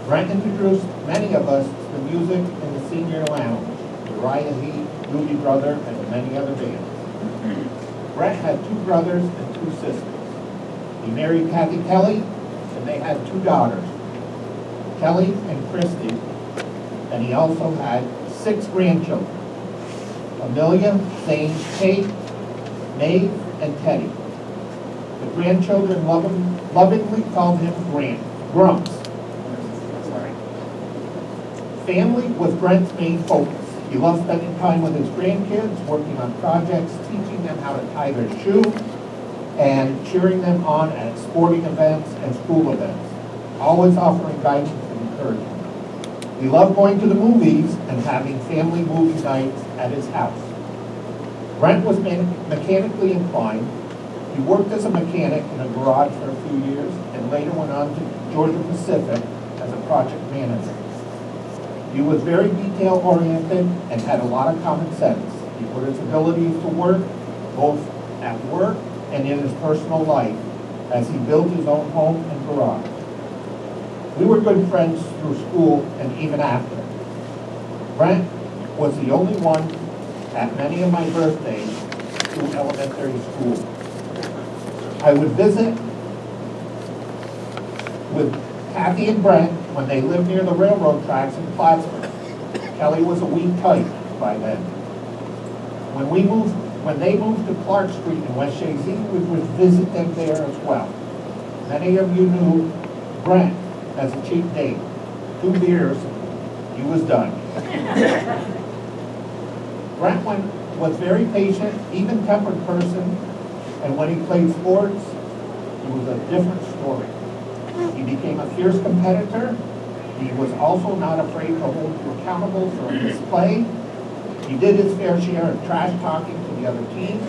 Brent introduced many of us to the music in the senior lounge, Uriah Heep, Doobie Brother, and many other bands. Brent had 2 brothers and 2 sisters. He married Kathy Kelly, and they had 2 daughters, Kelly and Christy, and he also had 6 grandchildren, Amelia, Zane, Kate, Maeve, and Teddy. The grandchildren lovingly called him Grumps. Sorry. Family was Brent's main focus. He loved spending time with his grandkids, working on projects, teaching them how to tie their shoe, and cheering them on at sporting events and school events, always offering guidance and encouragement. He loved going to the movies and having family movie nights at his house. Brent was mechanically inclined. He worked as a mechanic in a garage for a few years and later went on to Georgia Pacific as a project manager. He was very detail-oriented and had a lot of common sense. He put his abilities to work, both at work and in his personal life, as he built his own home and garage. We were good friends through school and even after. Brent was the only one at many of my birthdays through elementary school. I would visit with Kathy and Brent when they lived near the railroad tracks in Plattsburgh. Kelly was a wee type by then. When they moved to Clark Street in West Chazy, we would visit them there as well. Many of you knew Brent as a cheap date. 2 beers, he was done. Brent was very patient, even-tempered person, and when he played sports, it was a different story. He became a fierce competitor. He was also not afraid to hold you accountable for a misplay. He did his fair share of trash talking to the other team.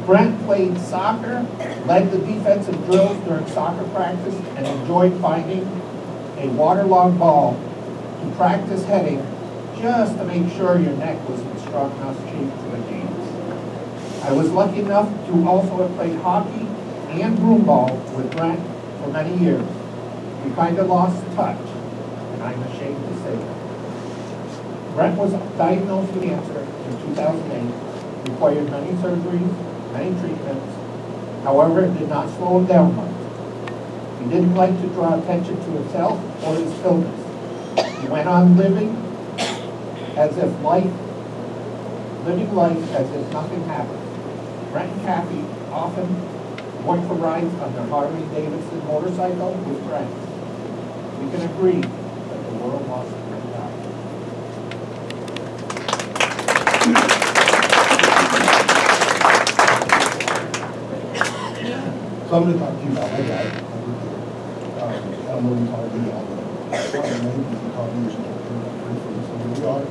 Brent played soccer, led the defensive drills during soccer practice, and enjoyed finding a waterlogged ball to practice heading just to make sure your neck was in strong enough shape for the games. I was lucky enough to also have played hockey and broomball with Brent for many years. We kind of lost touch, and I'm ashamed to say that. Brent was diagnosed with cancer in 2008, required many surgeries, many treatments. However, it did not slow him down much. He didn't like to draw attention to himself or his illness. He went on living life as if nothing happened. Brent and Kathy often went for rides on their Harley Davidson motorcycle with friends. We can agree that the world lost a great guy. So I'm going to talk to you about my dad. I don't know if you call me all the many people call me usually so here we are.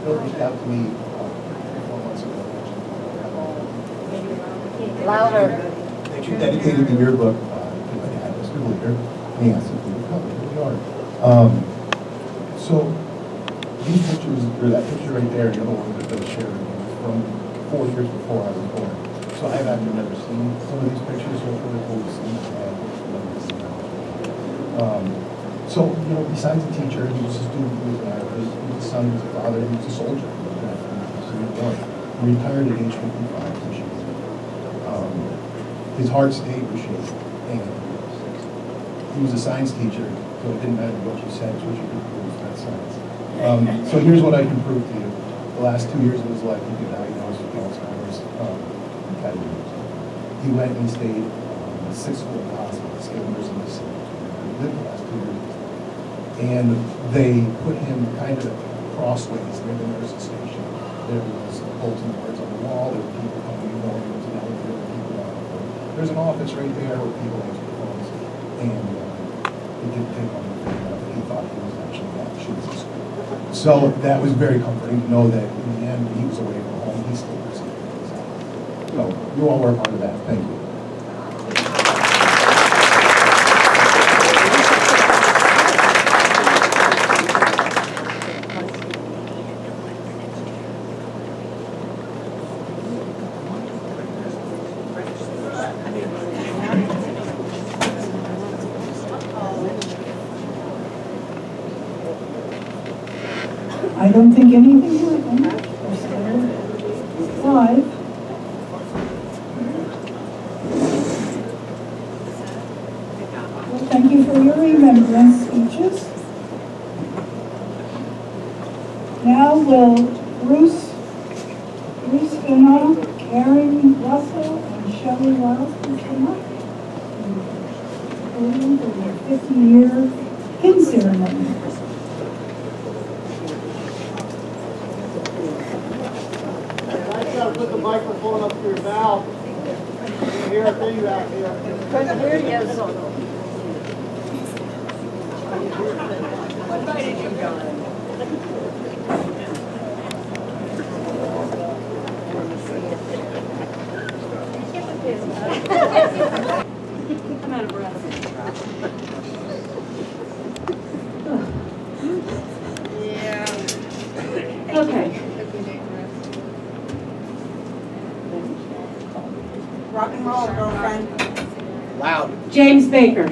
Bill reached out to me 4 months ago. Louder. That you dedicated the yearbook to my dad as the leader, and he asked if we would come. Here we are. So these pictures, or that picture right there, and the other one that Bill shared, was from 4 years before I was born. So I've actually never seen some of these pictures, so it's really cool to see. So, you know, besides a teacher, he was a student, he was an artist, he was a son, he was a father, he was a soldier. He retired at age 55 this year. His heart stayed with shape, and he was a science teacher, so it didn't matter what you said, it's what you could prove, that's science. So here's what I can prove to you. The last 2 years of his life, he got diagnosed with Alzheimer's. He went and stayed in 6 school hospitals, skilled nursing facilities. He lived the last 2 years. And they put him kind of crossways near the nurse's station. There was bulletin boards on the wall, there were people coming and going, there was an elevator, there were people on the floor. There's an office right there where people answer the phones. And it didn't take long to figure out that he thought he was actually at Chazy School. So that was very comforting to know that in the end, when he was away from home, he still received things. So you all were a part of that. Thank you. I don't think anything happened. We're still live. Well, thank you for your remembrance speeches. Now will Bruce Fennell, Karen Russell, and Shelley Wiles please come up for their 50-year pin ceremony. Put the microphone up to your mouth. You can hear a thing out here. Couldn't hear you, so. What way did you go? I'm out of breath. Yeah. Okay. Rock and roll, girlfriend. Loud. James Baker.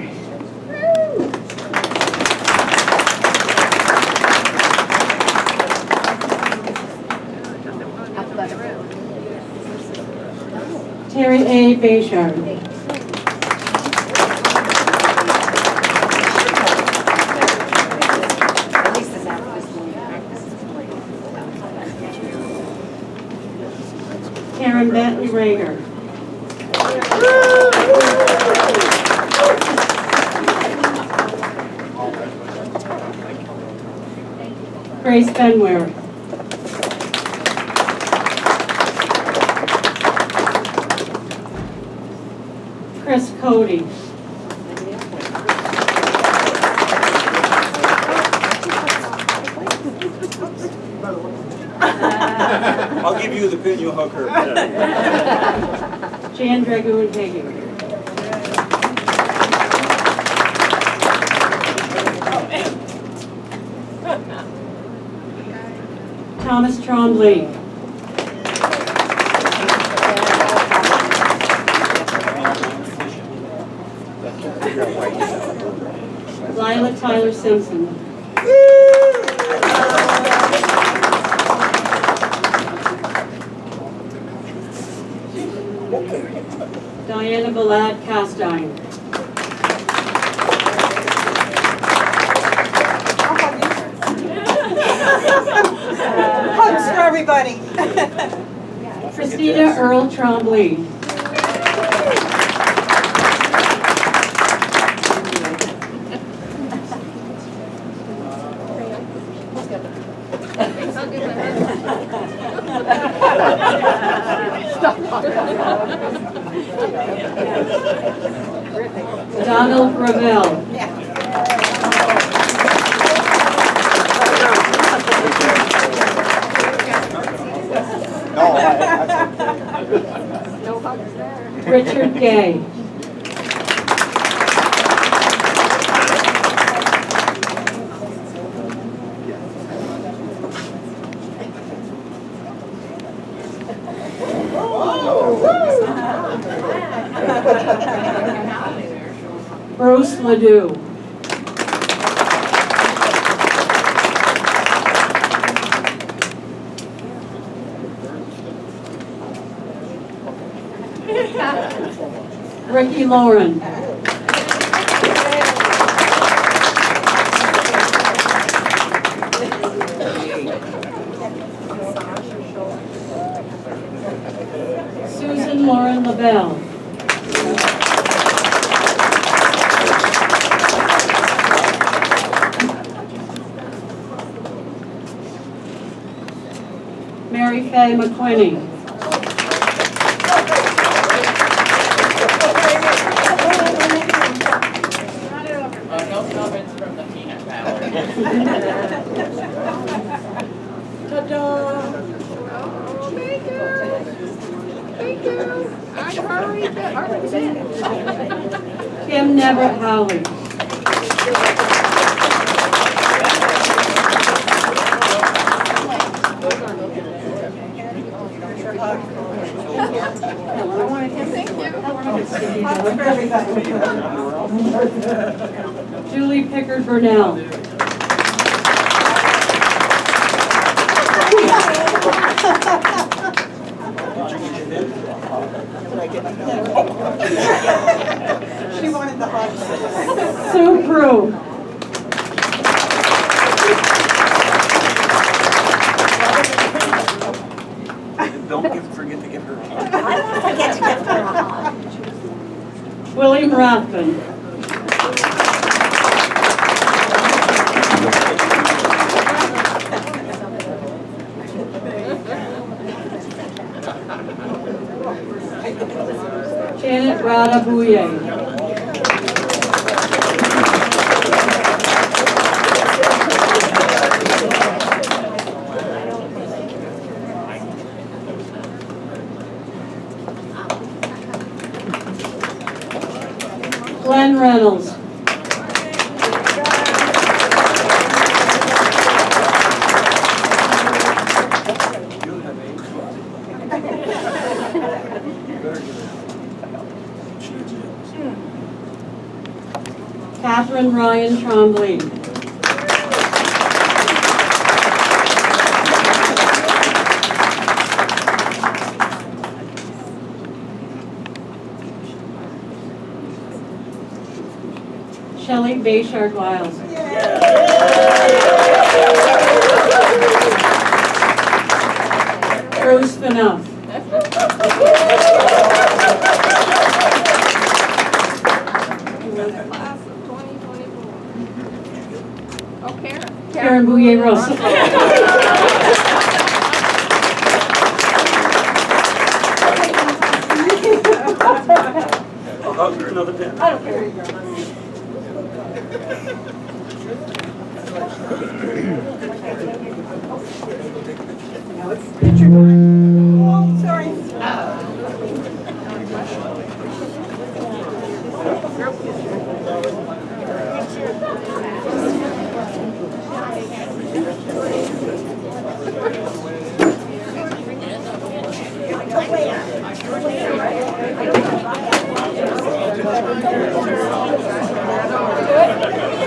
Terry A. Bayshard. Karen Bentley Rager. Grace Benware. Chris Cody. I'll give you the pin, you'll hook her. Jan Dragoon Hagen. Thomas Trombley. Lila Tyler Simpson. Diana Balad, cast iron. Hugs for everybody. Christina Earl Trombley. Donald Gravel. No hugs there. Richard Gay. Bruce Ledoux. Ricky Lauren. Susan Lauren LaBelle. Mary Faye McQuinney. No comments from the peanut gallery. Ta-da! Oh, thank you. Thank you. I'm already in. Kim Neverett Howley. Julie Pickard Burnell. She wanted the hug. Sue Prue. Don't forget to give her a hug. I won't forget to give her a hug. William Rothman. Janet Rada Bouye. Glenn Reynolds. Catherine Ryan Trombley. Shelley Bayshard Wiles. Bruce Fanoff. Karen Bouye Russell. I'll hug her another day. I don't care. Now it's your time. Oh, sorry.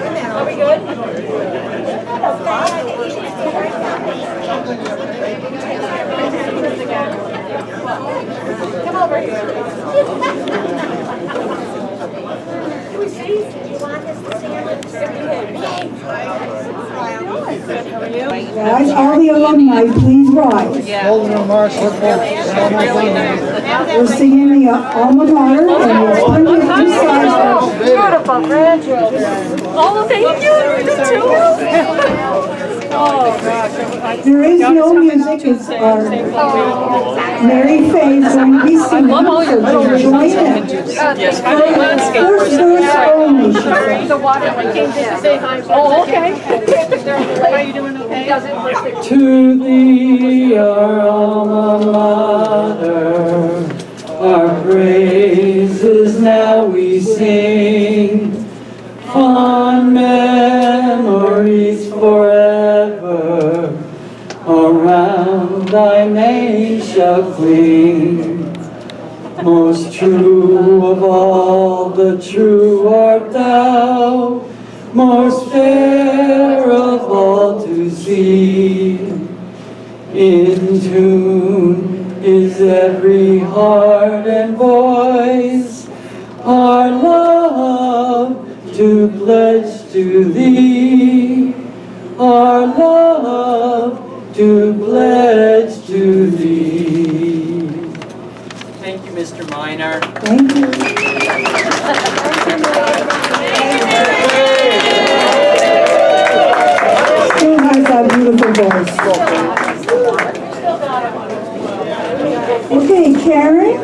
Good. Guys, all the alumni, please rise. Closing remarks. We're singing the alma mater, and it's printed inside. Beautiful grandchildren. Oh, thank you. There is no music, it's our Mary Faye is going to be singing, so join in. First verse only, she said. The water came to say hi. Oh, okay. Are you doing okay? To thee, our alma mater, our praises now we sing. Fond memories forever around thy name shall cling. Most true of all the true art thou, most fair of all to see. In tune is every heart and voice, our love to pledge to thee, our love to pledge to thee. Thank you, Mr. Minor. Thank you. Still has that beautiful voice. Okay, Karen,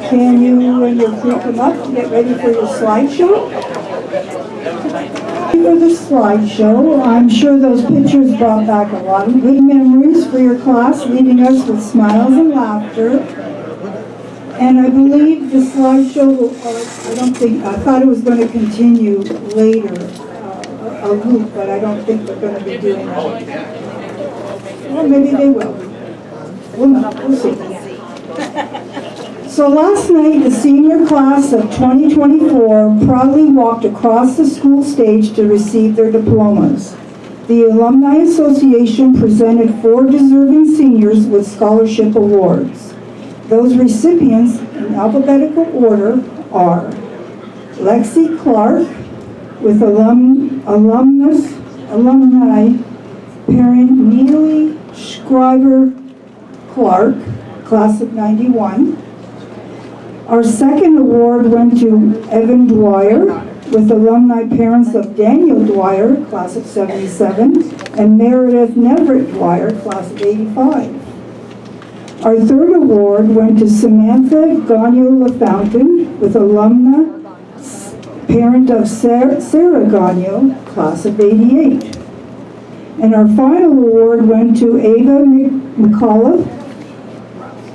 can you and your crew come up to get ready for your slideshow? For the slideshow, I'm sure those pictures brought back a lot of good memories for your class, leaving us with smiles and laughter. And I believe the slideshow, I thought it was going to continue later, a loop, but I don't think they're going to be doing that. Well, maybe they will. We'll see. So last night, the senior class of 2024 proudly walked across the school stage to receive their diplomas. The Alumni Association presented 4 deserving seniors with scholarship awards. Those recipients in alphabetical order are Lexi Clark with alumni parent Neely Schreiber Clark, class of 91. Our second award went to Evan Dwyer with alumni parents of Daniel Dwyer, class of 77, and Meredith Neverett Dwyer, class of 85. Our third award went to Samantha Gagnon LaFountain with alumna parent of Sarah Gagnon, class of 88. And our final award went to Ava McCullough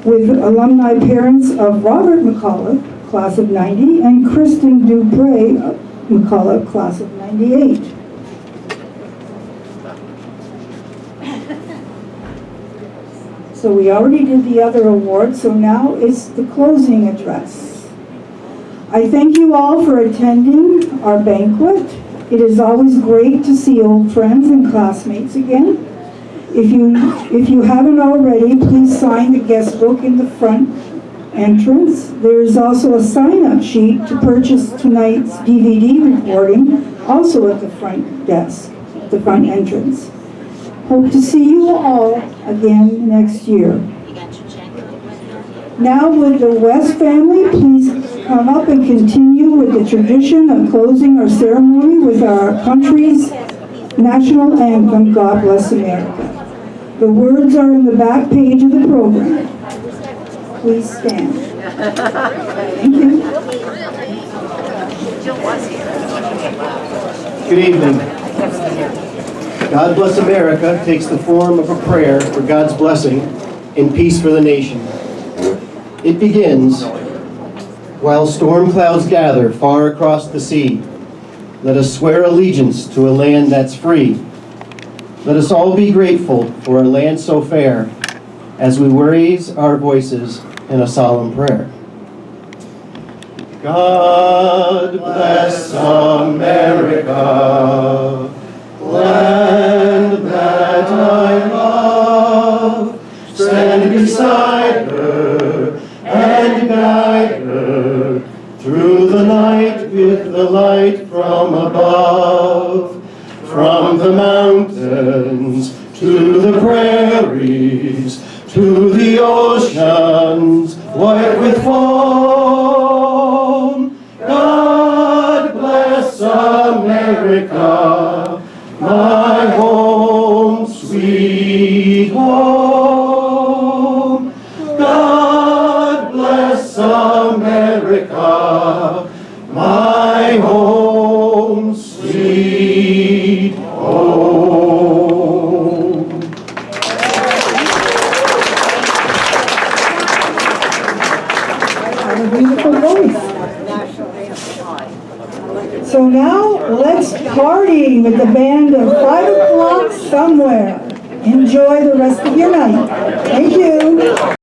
with alumni parents of Robert McCullough, class of 90, and Kristen Dupre McCullough, class of 98. So we already did the other award, so now it's the closing address. I thank you all for attending our banquet. It is always great to see old friends and classmates again. If you haven't already, please sign the guest book in the front entrance. There is also a sign-up sheet to purchase tonight's DVD recording, also at the front desk, the front entrance. Hope to see you all again next year. Now would the West family please come up and continue with the tradition of closing our ceremony with our country's national anthem, God Bless America. The words are in the back page of the program. Please stand. Thank you. Good evening. God Bless America takes the form of a prayer for God's blessing and peace for the nation. It begins, while storm clouds gather far across the sea, let us swear allegiance to a land that's free. Let us all be grateful for a land so fair as we raise our voices in a solemn prayer. God bless America, land that I love. Stand beside her and guide her through the night with the light from above. From the mountains to the prairies, to the oceans white with foam. God bless America, my home, sweet home. God bless America, my home, sweet home. What a beautiful voice. So now, let's party with the band of 5 o'clock somewhere. Enjoy the rest of your night. Thank you.